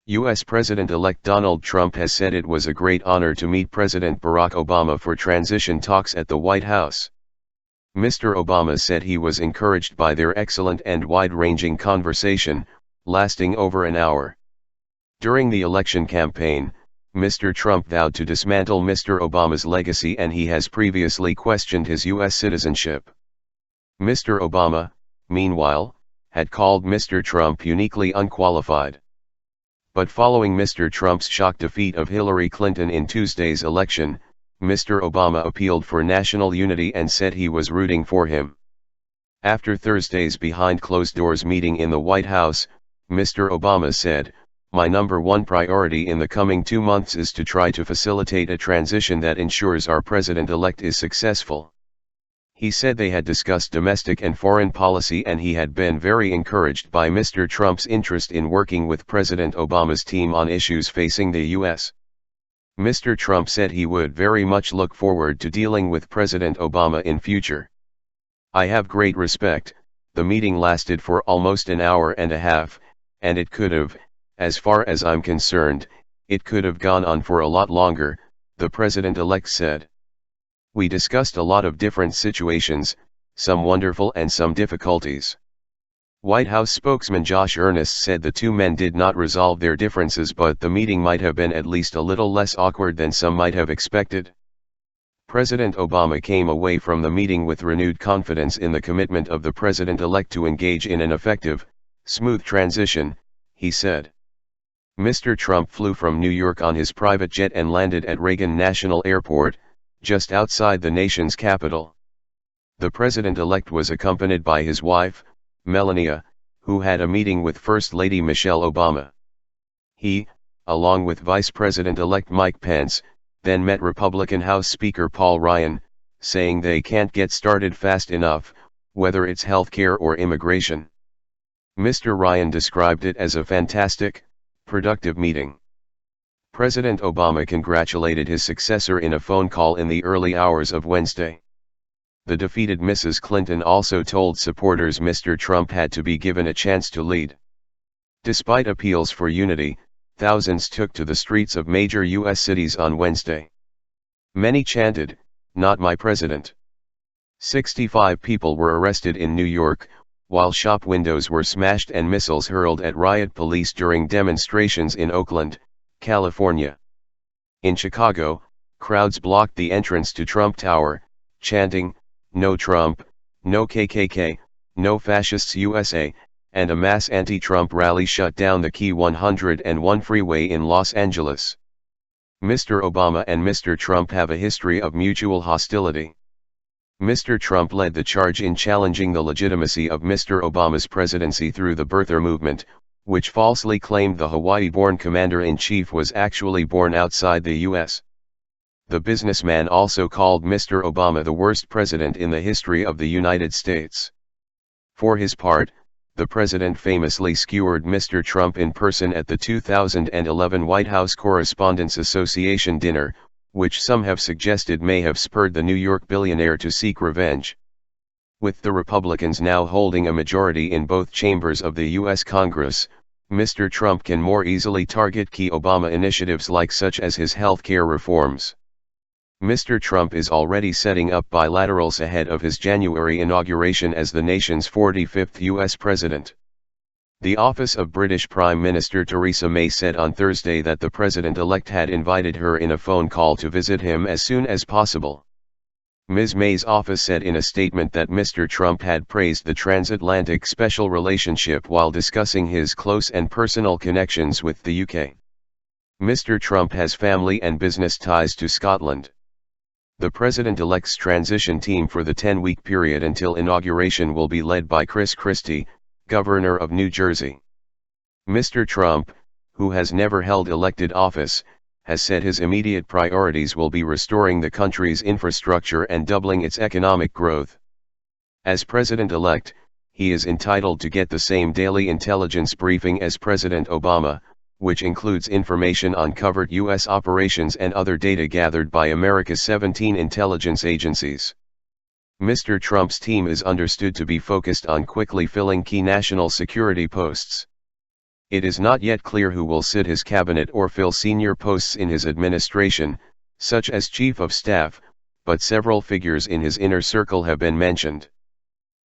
U.S. President-elect Donald Trump has said it was a great honor to meet President Barack Obama for transition talks at the White House. Mr. Obama said he was encouraged by their excellent and wide-ranging conversation, lasting over an hour. During the election campaign, Mr. Trump vowed to dismantle Mr. Obama's legacy, and he has previously questioned his U.S. citizenship. Mr. Obama, meanwhile, had called Mr. Trump uniquely unqualified. But following Mr. Trump's shock defeat of Hillary Clinton in Tuesday's election, Mr. Obama appealed for national unity and said he was rooting for him. After Thursday's behind-closed-doors meeting in the White House, Mr. Obama said, "My number one priority in the coming 2 months is to try to facilitate a transition that ensures our president-elect is successful." He said they had discussed domestic and foreign policy, and he had been very encouraged by Mr. Trump's interest in working with President Obama's team on issues facing the U.S. Mr. Trump said he would very much look forward to dealing with President Obama in future. "I have great respect." The meeting lasted for almost an hour and a half, and it could have, as far as I'm concerned, it could have gone on for a lot longer, the president-elect said. "We discussed a lot of different situations, some wonderful and some difficulties." White House spokesman Josh Earnest said the two men did not resolve their differences, but the meeting might have been at least a little less awkward than some might have expected. President Obama came away from the meeting with renewed confidence in the commitment of the president-elect to engage in an effective, smooth transition, he said. Mr. Trump flew from New York on his private jet and landed at Reagan National Airport, just outside the nation's capital. The president-elect was accompanied by his wife, Melania, who had a meeting with First Lady Michelle Obama. He, along with Vice President-elect Mike Pence, then met Republican House Speaker Paul Ryan, saying they can't get started fast enough, whether it's healthcare or immigration. Mr. Ryan described it as a fantastic, productive meeting. President Obama congratulated his successor in a phone call in the early hours of Wednesday. The defeated Mrs. Clinton also told supporters Mr. Trump had to be given a chance to lead. Despite appeals for unity, thousands took to the streets of major U.S. cities on Wednesday. Many chanted, "Not my president." 65 people were arrested in New York, while shop windows were smashed and missiles hurled at riot police during demonstrations in Oakland, California. In Chicago, crowds blocked the entrance to Trump Tower, chanting, "No Trump, no KKK, no Fascists USA," and a mass anti-Trump rally shut down the Key 101 freeway in Los Angeles. Mr. Obama and Mr. Trump have a history of mutual hostility. Mr. Trump led the charge in challenging the legitimacy of Mr. Obama's presidency through the birther movement, which falsely claimed the Hawaii-born commander-in-chief was actually born outside the U.S. The businessman also called Mr. Obama the worst president in the history of the United States. For his part, the president famously skewered Mr. Trump in person at the 2011 White House Correspondents Association dinner, which some have suggested may have spurred the New York billionaire to seek revenge. With the Republicans now holding a majority in both chambers of the U.S. Congress, Mr. Trump can more easily target key Obama initiatives such as his health care reforms. Mr. Trump is already setting up bilaterals ahead of his January inauguration as the nation's 45th U.S. president. The office of British Prime Minister Theresa May said on Thursday that the president-elect had invited her in a phone call to visit him as soon as possible. Ms. May's office said in a statement that Mr. Trump had praised the transatlantic special relationship while discussing his close and personal connections with the UK. Mr. Trump has family and business ties to Scotland. The president-elect's transition team for the 10-week period until inauguration will be led by Chris Christie, Governor of New Jersey. Mr. Trump, who has never held elected office, has said his immediate priorities will be restoring the country's infrastructure and doubling its economic growth. As president-elect, he is entitled to get the same daily intelligence briefing as President Obama, which includes information on covert U.S. operations and other data gathered by America's 17 intelligence agencies. Mr. Trump's team is understood to be focused on quickly filling key national security posts. It is not yet clear who will sit his cabinet or fill senior posts in his administration, such as Chief of Staff, but several figures in his inner circle have been mentioned.